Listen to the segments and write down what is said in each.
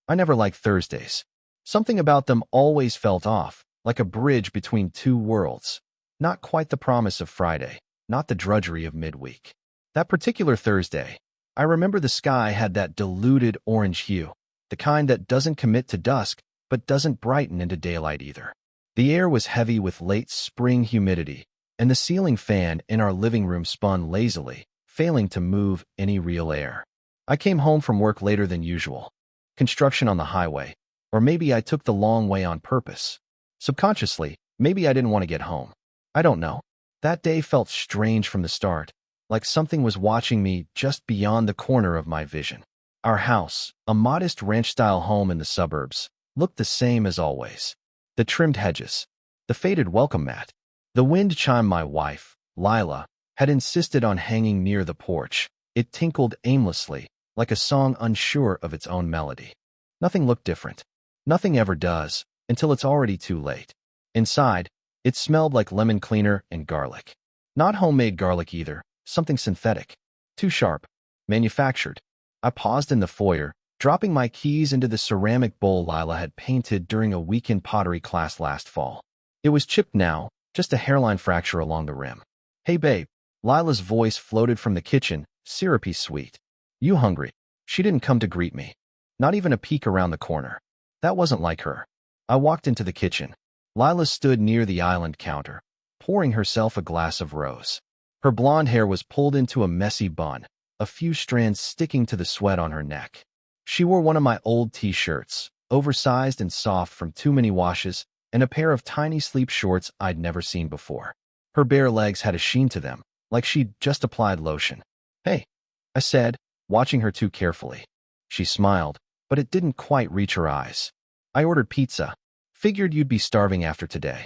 I never liked Thursdays. Something about them always felt off, like a bridge between two worlds. Not quite the promise of Friday, not the drudgery of midweek. That particular Thursday, I remember the sky had that diluted orange hue, the kind that doesn't commit to dusk, but doesn't brighten into daylight either. The air was heavy with late spring humidity, and the ceiling fan in our living room spun lazily, failing to move any real air. I came home from work later than usual. Construction on the highway, or maybe I took the long way on purpose. Subconsciously, maybe I didn't want to get home. I don't know. That day felt strange from the start, like something was watching me just beyond the corner of my vision. Our house, a modest ranch-style home in the suburbs, looked the same as always. The trimmed hedges, the faded welcome mat, the wind chime my wife, Lila, had insisted on hanging near the porch. It tinkled aimlessly, like a song unsure of its own melody. Nothing looked different. Nothing ever does, until it's already too late. Inside, it smelled like lemon cleaner and garlic. Not homemade garlic either, something synthetic. Too sharp. Manufactured. I paused in the foyer, dropping my keys into the ceramic bowl Lila had painted during a weekend pottery class last fall. It was chipped now, just a hairline fracture along the rim. "Hey babe." Lila's voice floated from the kitchen, syrupy sweet. "You hungry?" She didn't come to greet me. Not even a peek around the corner. That wasn't like her. I walked into the kitchen. Lila stood near the island counter, pouring herself a glass of rose. Her blonde hair was pulled into a messy bun, a few strands sticking to the sweat on her neck. She wore one of my old t-shirts, oversized and soft from too many washes, and a pair of tiny sleep shorts I'd never seen before. Her bare legs had a sheen to them, like she'd just applied lotion. "Hey," I said, watching her too carefully. She smiled, but it didn't quite reach her eyes. "I ordered pizza. Figured you'd be starving after today."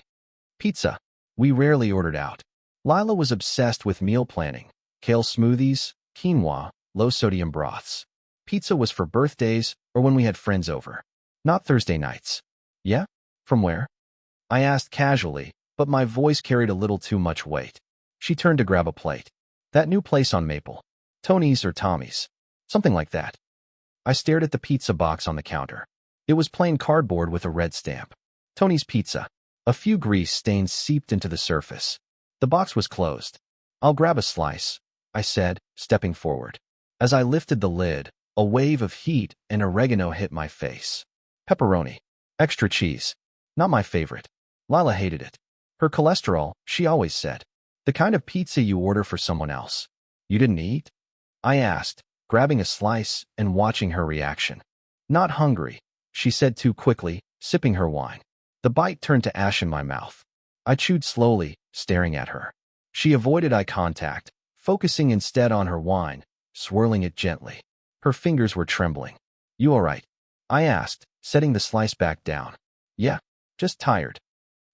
Pizza. We rarely ordered out. Lila was obsessed with meal planning. Kale smoothies, quinoa, low-sodium broths. Pizza was for birthdays or when we had friends over. Not Thursday nights. "Yeah? From where?" I asked casually, but my voice carried a little too much weight. She turned to grab a plate. "That new place on Maple. Tony's or Tommy's. Something like that." I stared at the pizza box on the counter. It was plain cardboard with a red stamp. Tony's Pizza. A few grease stains seeped into the surface. The box was closed. "I'll grab a slice," I said, stepping forward. As I lifted the lid, a wave of heat and oregano hit my face. Pepperoni. Extra cheese. Not my favorite. Lila hated it. Her cholesterol, she always said. The kind of pizza you order for someone else. "You didn't eat?" I asked, grabbing a slice and watching her reaction. "Not hungry," she said too quickly, sipping her wine. The bite turned to ash in my mouth. I chewed slowly, staring at her. She avoided eye contact, focusing instead on her wine, swirling it gently. Her fingers were trembling. "You all right?" I asked, setting the slice back down. "Yeah, just tired."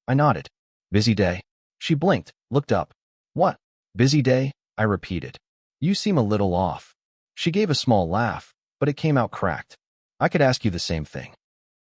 I nodded. "Busy day?" She blinked, looked up. "What? Busy day?" I repeated. "You seem a little off." She gave a small laugh, but it came out cracked. "I could ask you the same thing."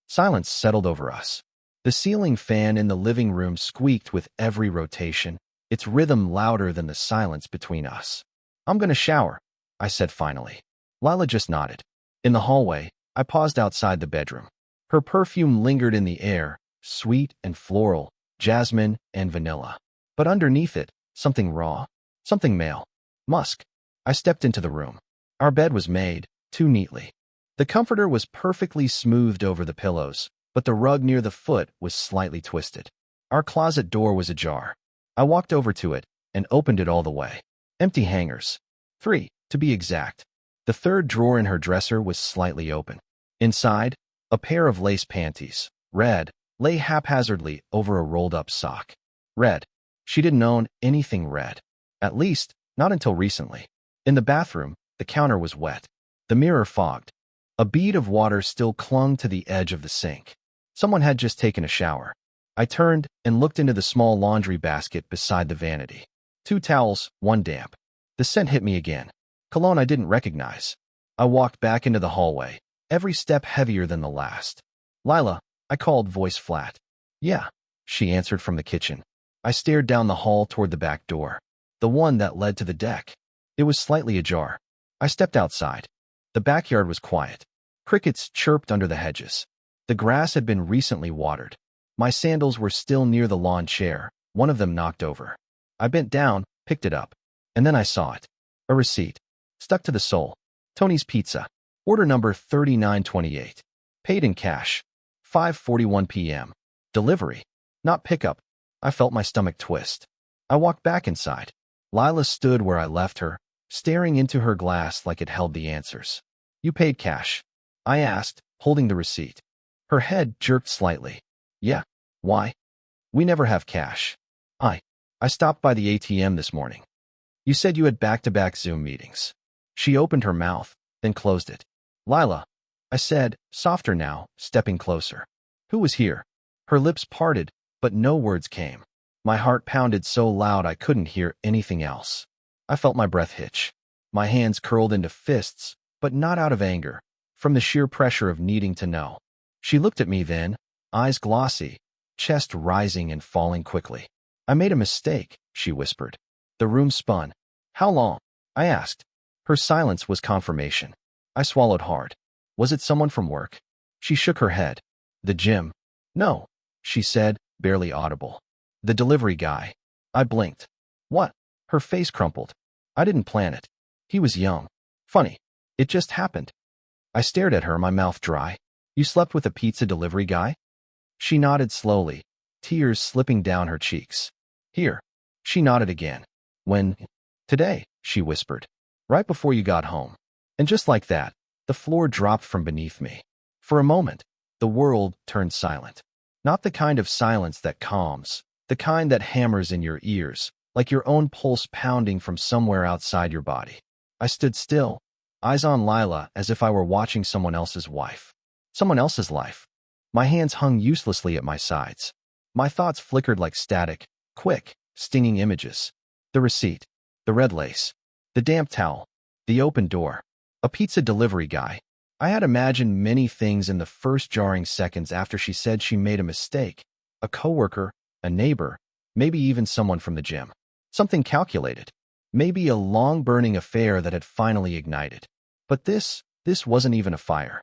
Silence settled over us. The ceiling fan in the living room squeaked with every rotation, its rhythm louder than the silence between us. "I'm gonna shower," I said finally. Lila just nodded. In the hallway, I paused outside the bedroom. Her perfume lingered in the air, sweet and floral, jasmine and vanilla. But underneath it, something raw, something male. Musk. I stepped into the room. Our bed was made, too neatly. The comforter was perfectly smoothed over the pillows, but the rug near the foot was slightly twisted. Our closet door was ajar. I walked over to it and opened it all the way. Empty hangers. 3, to be exact. The third drawer in her dresser was slightly open. Inside, a pair of lace panties, red, lay haphazardly over a rolled-up sock. Red. She didn't own anything red. At least, not until recently. In the bathroom, the counter was wet. The mirror fogged. A bead of water still clung to the edge of the sink. Someone had just taken a shower. I turned and looked into the small laundry basket beside the vanity. 2 towels, 1 damp. The scent hit me again. Cologne I didn't recognize. I walked back into the hallway, every step heavier than the last. "Lila," I called, voice flat. "Yeah," she answered from the kitchen. I stared down the hall toward the back door, the one that led to the deck. It was slightly ajar. I stepped outside. The backyard was quiet. Crickets chirped under the hedges. The grass had been recently watered. My sandals were still near the lawn chair, one of them knocked over. I bent down, picked it up, and then I saw it. A receipt. Stuck to the sole. Tony's Pizza. Order number 3928. Paid in cash. 5:41 p.m. Delivery. Not pickup. I felt my stomach twist. I walked back inside. Lila stood where I left her, staring into her glass like it held the answers. You paid cash? I asked, holding the receipt. Her head jerked slightly. Yeah. Why? We never have cash. I stopped by the ATM this morning. You said you had back-to-back Zoom meetings. She opened her mouth, then closed it. Lila, I said, softer now, stepping closer. Who was here? Her lips parted, but no words came. My heart pounded so loud I couldn't hear anything else. I felt my breath hitch. My hands curled into fists, but not out of anger, from the sheer pressure of needing to know. She looked at me then, eyes glossy, chest rising and falling quickly. I made a mistake, she whispered. The room spun. How long? I asked. Her silence was confirmation. I swallowed hard. Was it someone from work? She shook her head. The gym? No, she said, barely audible. The delivery guy. I blinked. What? Her face crumpled. I didn't plan it. He was young. Funny. It just happened. I stared at her, my mouth dry. You slept with a pizza delivery guy? She nodded slowly, tears slipping down her cheeks. Here. She nodded again. When? Today, she whispered. Right before you got home. And just like that, the floor dropped from beneath me. For a moment, the world turned silent. Not the kind of silence that calms, the kind that hammers in your ears, like your own pulse pounding from somewhere outside your body. I stood still, eyes on Lila as if I were watching someone else's wife. Someone else's life. My hands hung uselessly at my sides. My thoughts flickered like static, quick, stinging images. The receipt, the red lace, the damp towel, the open door, a pizza delivery guy. I had imagined many things in the first jarring seconds after she said she made a mistake. A coworker, a neighbor, maybe even someone from the gym. Something calculated. Maybe a long-burning affair that had finally ignited. But this wasn't even a fire.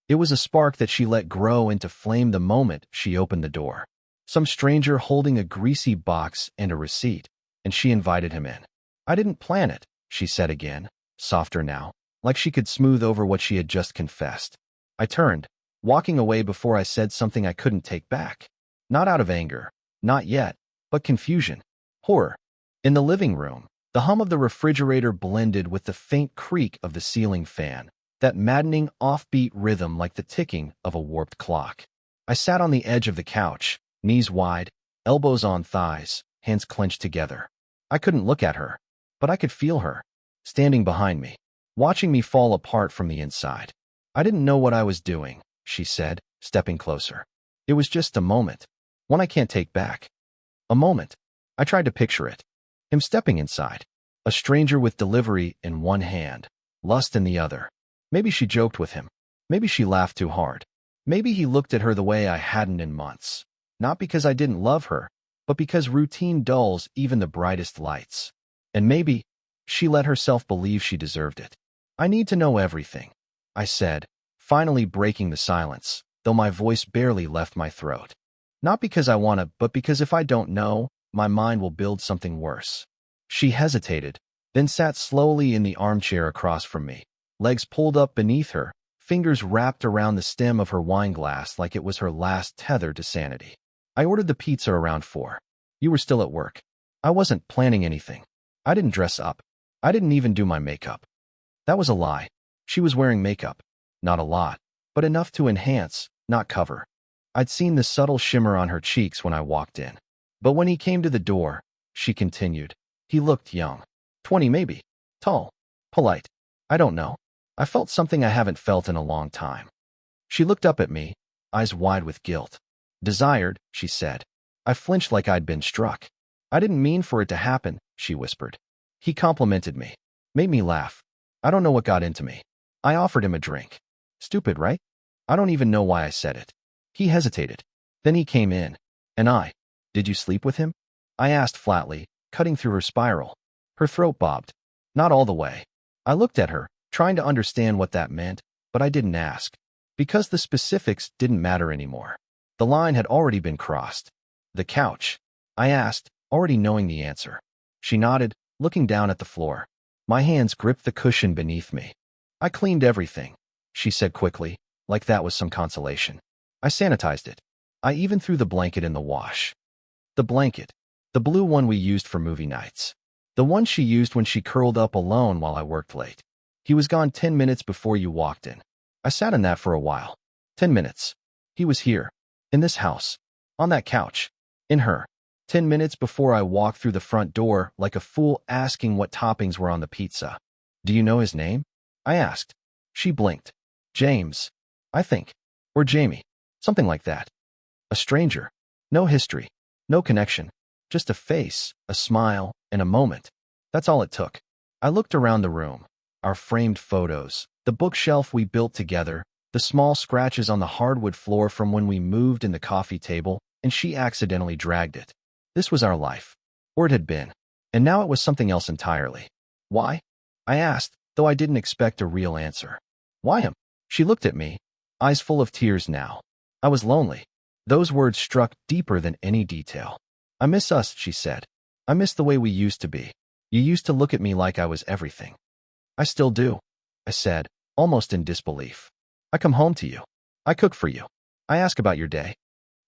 It was a spark that she let grow into flame the moment she opened the door. Some stranger holding a greasy box and a receipt, and she invited him in. I didn't plan it, she said again, softer now, like she could smooth over what she had just confessed. I turned, walking away before I said something I couldn't take back. Not out of anger, not yet, but confusion, horror. In the living room, the hum of the refrigerator blended with the faint creak of the ceiling fan, that maddening offbeat rhythm like the ticking of a warped clock. I sat on the edge of the couch, knees wide, elbows on thighs, hands clenched together. I couldn't look at her, but I could feel her, standing behind me, watching me fall apart from the inside. I didn't know what I was doing, she said, stepping closer. It was just a moment, one I can't take back. A moment. I tried to picture it. Him stepping inside, a stranger with delivery in one hand, lust in the other. Maybe she joked with him. Maybe she laughed too hard. Maybe he looked at her the way I hadn't in months. Not because I didn't love her, but because routine dulls even the brightest lights. And maybe she let herself believe she deserved it. I need to know everything, I said, finally breaking the silence, though my voice barely left my throat. Not because I want to, but because if I don't know, my mind will build something worse. She hesitated, then sat slowly in the armchair across from me, legs pulled up beneath her, fingers wrapped around the stem of her wine glass like it was her last tether to sanity. I ordered the pizza around 4. You were still at work. I wasn't planning anything. I didn't dress up. I didn't even do my makeup. That was a lie. She was wearing makeup. Not a lot, but enough to enhance, not cover. I'd seen the subtle shimmer on her cheeks when I walked in. But when he came to the door, she continued, he looked young. 20 maybe. Tall. Polite. I don't know. I felt something I haven't felt in a long time. She looked up at me, eyes wide with guilt. Desired, she said. I flinched like I'd been struck. I didn't mean for it to happen, she whispered. He complimented me. Made me laugh. I don't know what got into me. I offered him a drink. Stupid, right? I don't even know why I said it. He hesitated. Then he came in. And did you sleep with him? I asked flatly, cutting through her spiral. Her throat bobbed. Not all the way. I looked at her, trying to understand what that meant, but I didn't ask. Because the specifics didn't matter anymore. The line had already been crossed. The couch? I asked, already knowing the answer. She nodded, looking down at the floor. My hands gripped the cushion beneath me. I cleaned everything, she said quickly, like that was some consolation. I sanitized it. I even threw the blanket in the wash. The blanket. The blue one we used for movie nights. The one she used when she curled up alone while I worked late. He was gone 10 minutes before you walked in. I sat in that for a while. 10 minutes. He was here. In this house. On that couch. In her. 10 minutes before I walked through the front door like a fool asking what toppings were on the pizza. Do you know his name? I asked. She blinked. James. I think. Or Jamie. Something like that. A stranger. No history. No connection. Just a face, a smile, and a moment. That's all it took. I looked around the room. Our framed photos, the bookshelf we built together, the small scratches on the hardwood floor from when we moved in the coffee table, and she accidentally dragged it. This was our life. Or it had been. And now it was something else entirely. Why? I asked, though I didn't expect a real answer. Why him? She looked at me, eyes full of tears now. I was lonely. Those words struck deeper than any detail. I miss us, she said. I miss the way we used to be. You used to look at me like I was everything. I still do, I said, almost in disbelief. I come home to you. I cook for you. I ask about your day.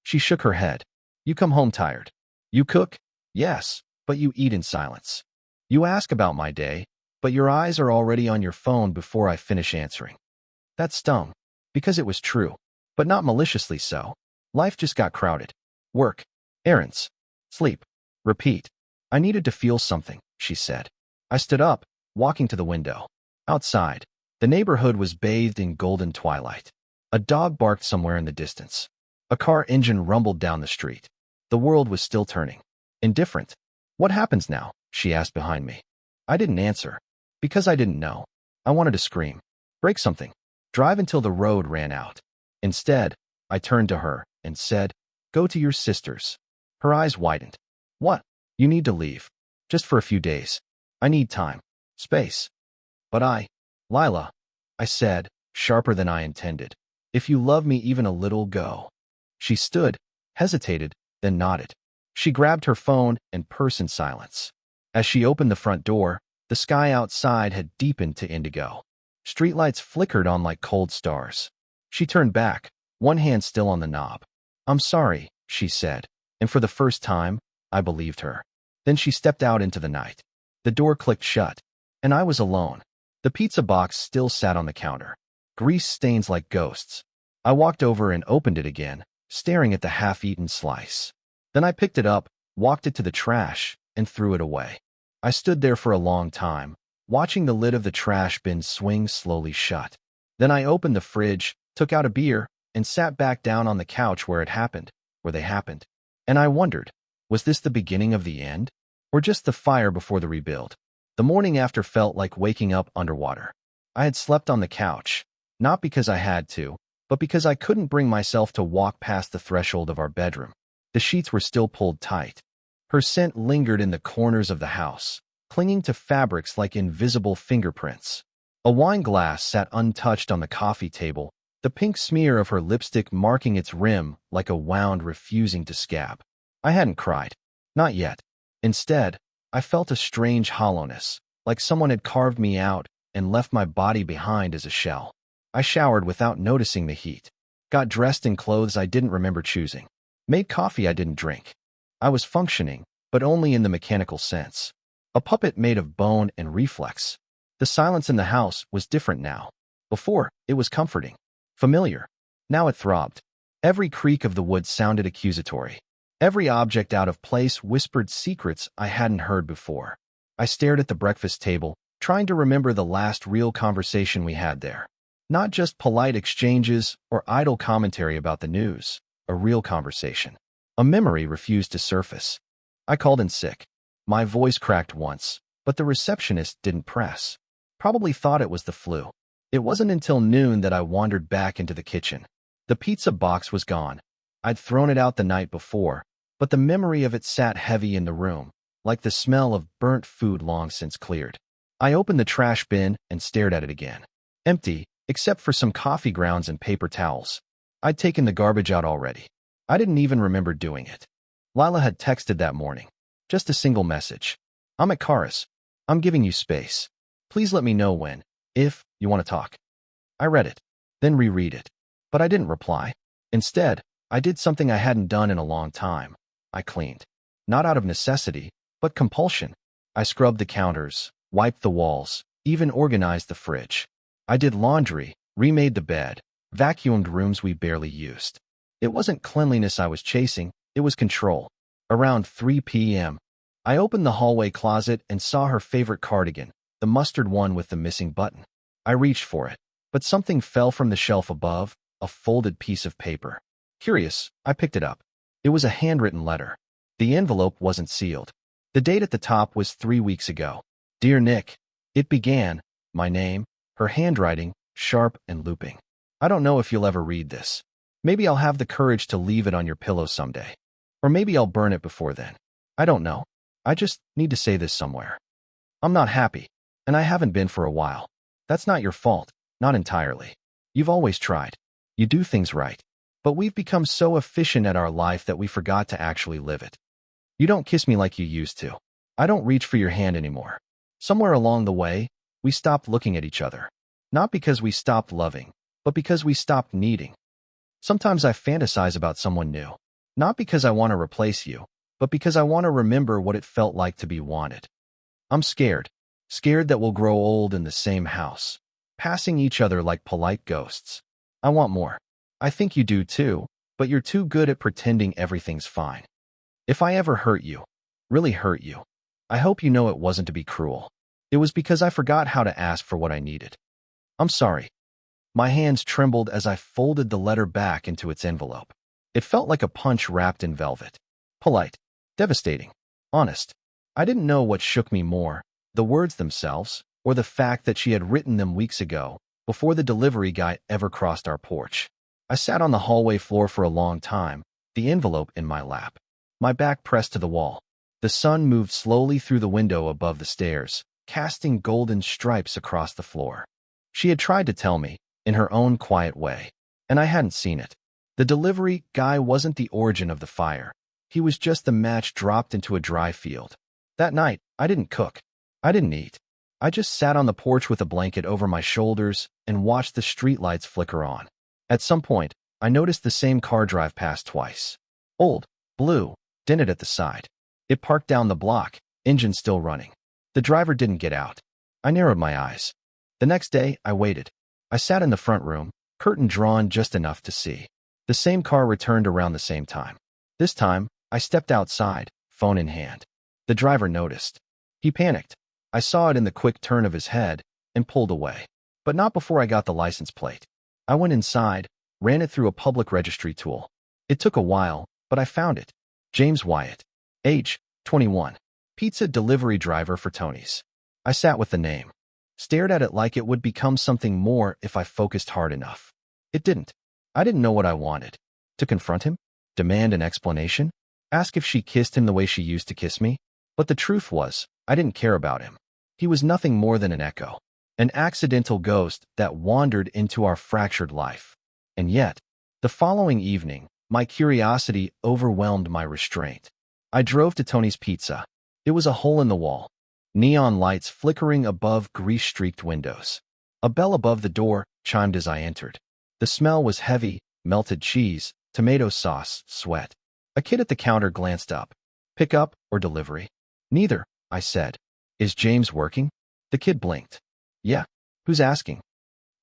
She shook her head. You come home tired. You cook? Yes, but you eat in silence. You ask about my day, but your eyes are already on your phone before I finish answering. That stung, because it was true, but not maliciously so. Life just got crowded. Work, errands, sleep, repeat. I needed to feel something, she said. I stood up, walking to the window. Outside, the neighborhood was bathed in golden twilight. A dog barked somewhere in the distance. A car engine rumbled down the street. The world was still turning. Indifferent. What happens now? She asked behind me. I didn't answer. Because I didn't know. I wanted to scream. Break something. Drive until the road ran out. Instead, I turned to her and said, Go to your sister's. Her eyes widened. What? You need to leave. Just for a few days. I need time. Space. But Lila, I said, sharper than I intended. If you love me even a little, go. She stood, hesitated, then nodded. She grabbed her phone and purse in silence. As she opened the front door, the sky outside had deepened to indigo. Streetlights flickered on like cold stars. She turned back, one hand still on the knob. I'm sorry, she said, and for the first time, I believed her. Then she stepped out into the night. The door clicked shut, and I was alone. The pizza box still sat on the counter. Grease stains like ghosts. I walked over and opened it again, staring at the half-eaten slice. Then I picked it up, walked it to the trash, and threw it away. I stood there for a long time, watching the lid of the trash bin swing slowly shut. Then I opened the fridge, took out a beer, and sat back down on the couch where they happened. And I wondered, was this the beginning of the end? Or just the fire before the rebuild? The morning after felt like waking up underwater. I had slept on the couch, not because I had to, but because I couldn't bring myself to walk past the threshold of our bedroom. The sheets were still pulled tight. Her scent lingered in the corners of the house, clinging to fabrics like invisible fingerprints. A wine glass sat untouched on the coffee table, the pink smear of her lipstick marking its rim like a wound refusing to scab. I hadn't cried. Not yet. Instead, I felt a strange hollowness, like someone had carved me out and left my body behind as a shell. I showered without noticing the heat, got dressed in clothes I didn't remember choosing, made coffee I didn't drink. I was functioning, but only in the mechanical sense. A puppet made of bone and reflex. The silence in the house was different now. Before, it was comforting, familiar. Now it throbbed. Every creak of the wood sounded accusatory. Every object out of place whispered secrets I hadn't heard before. I stared at the breakfast table, trying to remember the last real conversation we had there. Not just polite exchanges or idle commentary about the news, a real conversation. A memory refused to surface. I called in sick. My voice cracked once, but the receptionist didn't press. Probably thought it was the flu. It wasn't until noon that I wandered back into the kitchen. The pizza box was gone. I'd thrown it out the night before, but the memory of it sat heavy in the room, like the smell of burnt food long since cleared. I opened the trash bin and stared at it again. Empty, except for some coffee grounds and paper towels. I'd taken the garbage out already. I didn't even remember doing it. Lila had texted that morning. Just a single message. I'm at Kara's. I'm giving you space. Please let me know when, if, you want to talk. I read it, then reread it. But I didn't reply. Instead, I did something I hadn't done in a long time. I cleaned. Not out of necessity, but compulsion. I scrubbed the counters, wiped the walls, even organized the fridge. I did laundry, remade the bed, vacuumed rooms we barely used. It wasn't cleanliness I was chasing, it was control. Around 3 p.m., I opened the hallway closet and saw her favorite cardigan, the mustard one with the missing button. I reached for it, but something fell from the shelf above, a folded piece of paper. Curious, I picked it up. It was a handwritten letter. The envelope wasn't sealed. The date at the top was 3 weeks ago. Dear Nick, it began, my name, her handwriting, sharp and looping. I don't know if you'll ever read this. Maybe I'll have the courage to leave it on your pillow someday. Or maybe I'll burn it before then. I don't know. I just need to say this somewhere. I'm not happy, and I haven't been for a while. That's not your fault, not entirely. You've always tried. You do things right. But we've become so efficient at our life that we forgot to actually live it. You don't kiss me like you used to. I don't reach for your hand anymore. Somewhere along the way, we stopped looking at each other. Not because we stopped loving, but because we stopped needing. Sometimes I fantasize about someone new. Not because I want to replace you, but because I want to remember what it felt like to be wanted. I'm scared. Scared that we'll grow old in the same house, passing each other like polite ghosts. I want more. I think you do too, but you're too good at pretending everything's fine. If I ever hurt you, really hurt you, I hope you know it wasn't to be cruel. It was because I forgot how to ask for what I needed. I'm sorry. My hands trembled as I folded the letter back into its envelope. It felt like a punch wrapped in velvet. Polite. Devastating. Honest. I didn't know what shook me more, the words themselves, or the fact that she had written them weeks ago, before the delivery guy ever crossed our porch. I sat on the hallway floor for a long time, the envelope in my lap, my back pressed to the wall. The sun moved slowly through the window above the stairs, casting golden stripes across the floor. She had tried to tell me, in her own quiet way, and I hadn't seen it. The delivery guy wasn't the origin of the fire. He was just the match dropped into a dry field. That night, I didn't cook. I didn't eat. I just sat on the porch with a blanket over my shoulders and watched the streetlights flicker on. At some point, I noticed the same car drive past twice. Old, blue, dented at the side. It parked down the block, engine still running. The driver didn't get out. I narrowed my eyes. The next day, I waited. I sat in the front room, curtain drawn just enough to see. The same car returned around the same time. This time, I stepped outside, phone in hand. The driver noticed. He panicked. I saw it in the quick turn of his head and pulled away. But not before I got the license plate. I went inside, ran it through a public registry tool. It took a while, but I found it. James Wyatt. Age, 21. Pizza delivery driver for Tony's. I sat with the name. Stared at it like it would become something more if I focused hard enough. It didn't. I didn't know what I wanted. To confront him? Demand an explanation? Ask if she kissed him the way she used to kiss me? But the truth was, I didn't care about him. He was nothing more than an echo. An accidental ghost that wandered into our fractured life. And yet, the following evening, my curiosity overwhelmed my restraint. I drove to Tony's Pizza. It was a hole in the wall. Neon lights flickering above grease-streaked windows. A bell above the door chimed as I entered. The smell was heavy, melted cheese, tomato sauce, sweat. A kid at the counter glanced up. Pick up or delivery? Neither, I said. Is James working? The kid blinked. Yeah. Who's asking?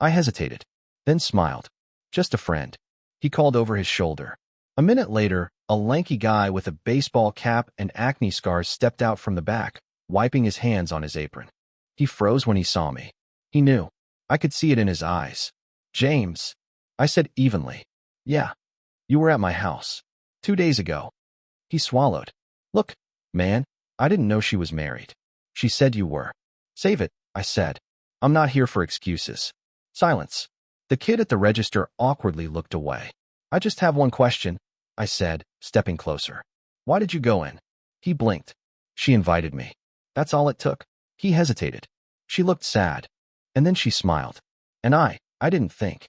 I hesitated, then smiled. Just a friend. He called over his shoulder. A minute later, a lanky guy with a baseball cap and acne scars stepped out from the back, wiping his hands on his apron. He froze when he saw me. He knew. I could see it in his eyes. James, I said evenly. Yeah. You were at my house 2 days ago. He swallowed. Look, man, I didn't know she was married. She said you were. Save it, I said. I'm not here for excuses. Silence. The kid at the register awkwardly looked away. I just have one question, I said, stepping closer. Why did you go in? He blinked. She invited me. That's all it took. He hesitated. She looked sad. And then she smiled. And I I didn't think.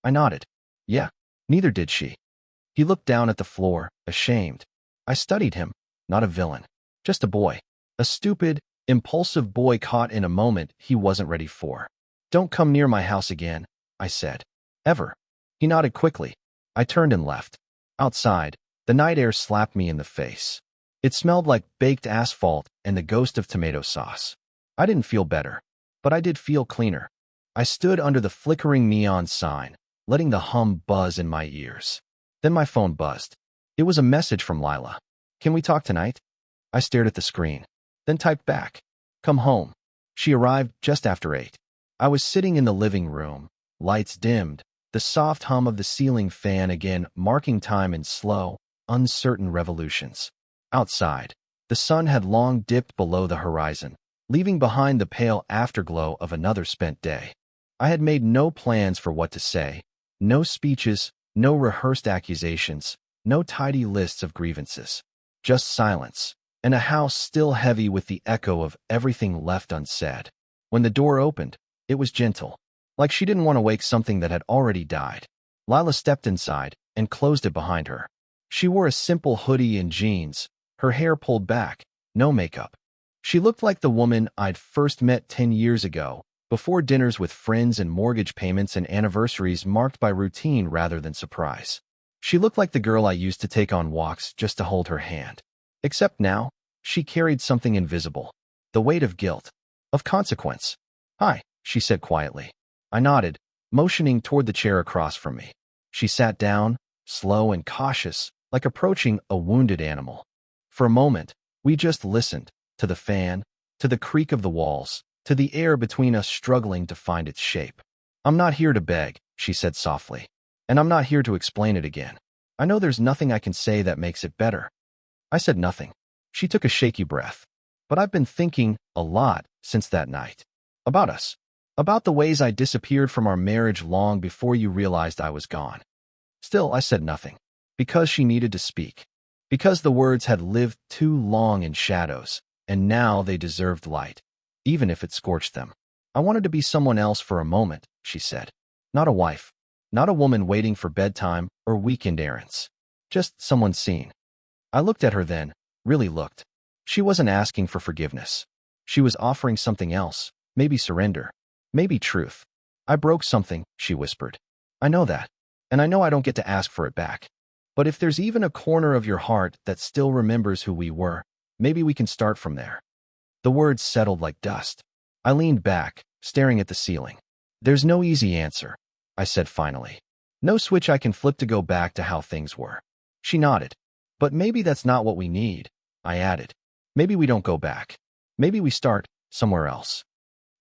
I nodded. Yeah, neither did she. He looked down at the floor, ashamed. I studied him, not a villain, just a boy. A stupid, impulsive boy caught in a moment he wasn't ready for. Don't come near my house again, I said. Ever. He nodded quickly. I turned and left. Outside, the night air slapped me in the face. It smelled like baked asphalt and the ghost of tomato sauce. I didn't feel better, but I did feel cleaner. I stood under the flickering neon sign, letting the hum buzz in my ears. Then my phone buzzed. It was a message from Lila. Can we talk tonight? I stared at the screen, then typed back. Come home. She arrived just after 8. I was sitting in the living room, lights dimmed, the soft hum of the ceiling fan again marking time in slow, uncertain revolutions. Outside, the sun had long dipped below the horizon, leaving behind the pale afterglow of another spent day. I had made no plans for what to say, no speeches, no rehearsed accusations, no tidy lists of grievances. Just silence, and a house still heavy with the echo of everything left unsaid. When the door opened, it was gentle, like she didn't want to wake something that had already died. Lila stepped inside and closed it behind her. She wore a simple hoodie and jeans, her hair pulled back, no makeup. She looked like the woman I'd first met 10 years ago, before dinners with friends and mortgage payments and anniversaries marked by routine rather than surprise. She looked like the girl I used to take on walks just to hold her hand. Except now, she carried something invisible, the weight of guilt, of consequence. Hi, she said quietly. I nodded, motioning toward the chair across from me. She sat down, slow and cautious, like approaching a wounded animal. For a moment, we just listened, to the fan, to the creak of the walls, to the air between us struggling to find its shape. I'm not here to beg, she said softly. And I'm not here to explain it again. I know there's nothing I can say that makes it better. I said nothing. She took a shaky breath. But I've been thinking a lot since that night. About us. About the ways I disappeared from our marriage long before you realized I was gone. Still, I said nothing. Because she needed to speak. Because the words had lived too long in shadows, and now they deserved light, even if it scorched them. I wanted to be someone else for a moment, she said. Not a wife. Not a woman waiting for bedtime or weekend errands. Just someone seen. I looked at her then, really looked. She wasn't asking for forgiveness. She was offering something else, maybe surrender, maybe truth. I broke something, she whispered. I know that, and I know I don't get to ask for it back. But if there's even a corner of your heart that still remembers who we were, maybe we can start from there. The words settled like dust. I leaned back, staring at the ceiling. There's no easy answer, I said finally. No switch I can flip to go back to how things were. She nodded. But maybe that's not what we need, I added. Maybe we don't go back. Maybe we start somewhere else.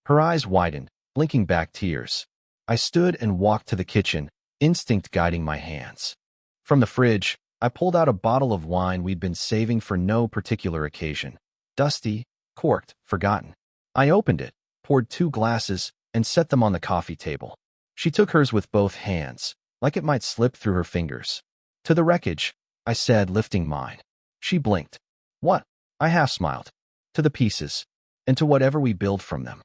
Her eyes widened, blinking back tears. I stood and walked to the kitchen, instinct guiding my hands. From the fridge, I pulled out a bottle of wine we'd been saving for no particular occasion. Dusty, corked, forgotten. I opened it, poured 2 glasses, and set them on the coffee table. She took hers with both hands, like it might slip through her fingers. To the wreckage, I said, lifting mine. She blinked. What? I half smiled. To the pieces, and to whatever we build from them.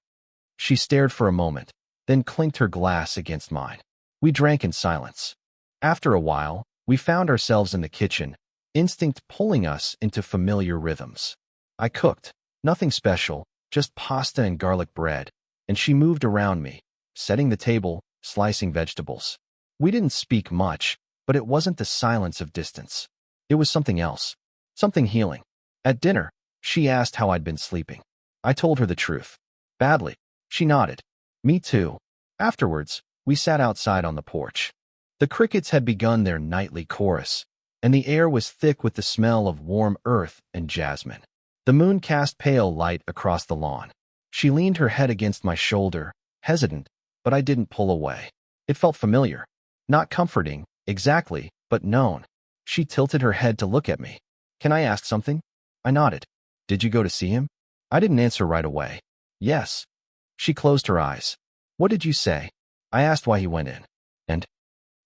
She stared for a moment, then clinked her glass against mine. We drank in silence. After a while, we found ourselves in the kitchen, instinct pulling us into familiar rhythms. I cooked, nothing special, just pasta and garlic bread, and she moved around me, setting the table, slicing vegetables. We didn't speak much, but it wasn't the silence of distance. It was something else, something healing. At dinner, she asked how I'd been sleeping. I told her the truth. Badly. She nodded. Me too. Afterwards, we sat outside on the porch. The crickets had begun their nightly chorus, and the air was thick with the smell of warm earth and jasmine. The moon cast pale light across the lawn. She leaned her head against my shoulder, hesitant, but I didn't pull away. It felt familiar. Not comforting, exactly, but known. She tilted her head to look at me. Can I ask something? I nodded. Did you go to see him? I didn't answer right away. Yes. She closed her eyes. What did you say? I asked why he went in. And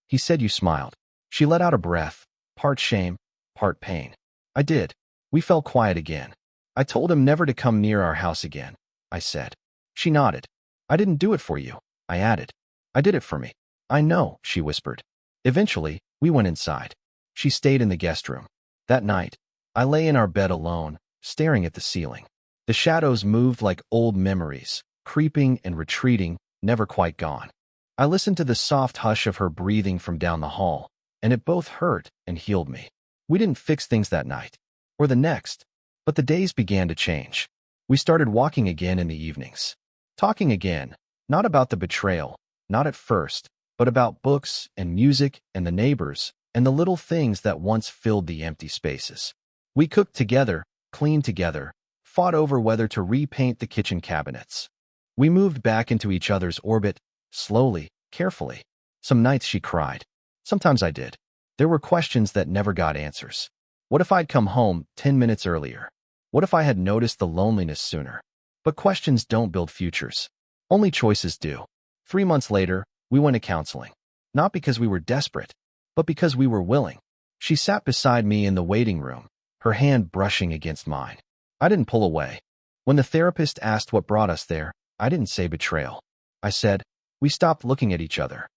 he said you smiled. She let out a breath, part shame, part pain. I did. We fell quiet again. I told him never to come near our house again, I said. She nodded. I didn't do it for you, I added. I did it for me. I know, she whispered. Eventually, we went inside. She stayed in the guest room. That night, I lay in our bed alone, staring at the ceiling. The shadows moved like old memories, creeping and retreating, never quite gone. I listened to the soft hush of her breathing from down the hall, and it both hurt and healed me. We didn't fix things that night, or the next, but the days began to change. We started walking again in the evenings. Talking again, not about the betrayal, not at first, but about books and music and the neighbors and the little things that once filled the empty spaces. We cooked together, cleaned together, fought over whether to repaint the kitchen cabinets. We moved back into each other's orbit, slowly, carefully. Some nights she cried. Sometimes I did. There were questions that never got answers. What if I'd come home 10 minutes earlier? What if I had noticed the loneliness sooner? But questions don't build futures. Only choices do. 3 months later, we went to counseling. Not because we were desperate, but because we were willing. She sat beside me in the waiting room, her hand brushing against mine. I didn't pull away. When the therapist asked what brought us there, I didn't say betrayal. I said, we stopped looking at each other.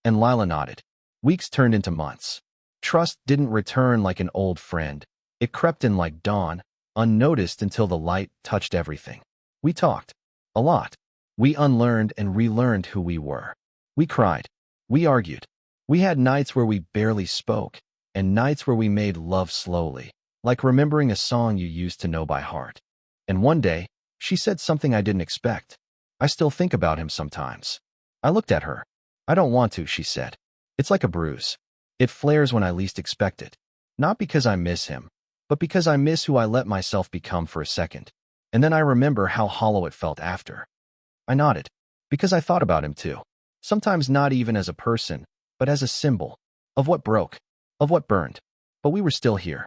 And Lila nodded. Weeks turned into months. Trust didn't return like an old friend. It crept in like dawn, unnoticed until the light touched everything. We talked. A lot. We unlearned and relearned who we were. We cried. We argued. We had nights where we barely spoke, and nights where we made love slowly, like remembering a song you used to know by heart. And one day, she said something I didn't expect. I still think about him sometimes. I looked at her. I don't want to, she said. It's like a bruise. It flares when I least expect it. Not because I miss him, but because I miss who I let myself become for a second. And then I remember how hollow it felt after. I nodded, because I thought about him too. Sometimes not even as a person, but as a symbol of what broke, of what burned. But we were still here.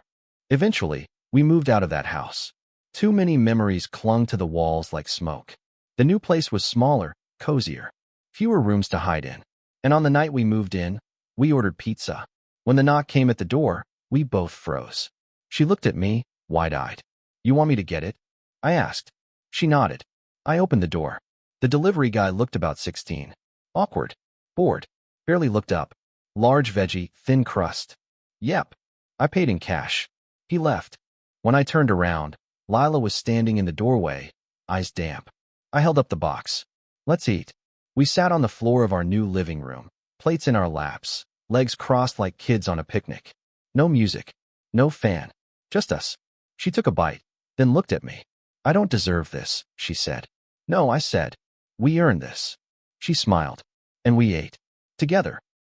Eventually, we moved out of that house. Too many memories clung to the walls like smoke. The new place was smaller, cozier, fewer rooms to hide in. And on the night we moved in, we ordered pizza. When the knock came at the door, we both froze. She looked at me, wide-eyed. You want me to get it? I asked. She nodded. I opened the door. The delivery guy looked about 16. Awkward. Bored. Barely looked up. Large veggie, thin crust. Yep. I paid in cash. He left. When I turned around, Lila was standing in the doorway, eyes damp. I held up the box. Let's eat. We sat on the floor of our new living room, plates in our laps, legs crossed like kids on a picnic. No music. No fan. Just us. She took a bite, then looked at me. I don't deserve this, she said. No, I said. We earned this. She smiled. And we ate. Together.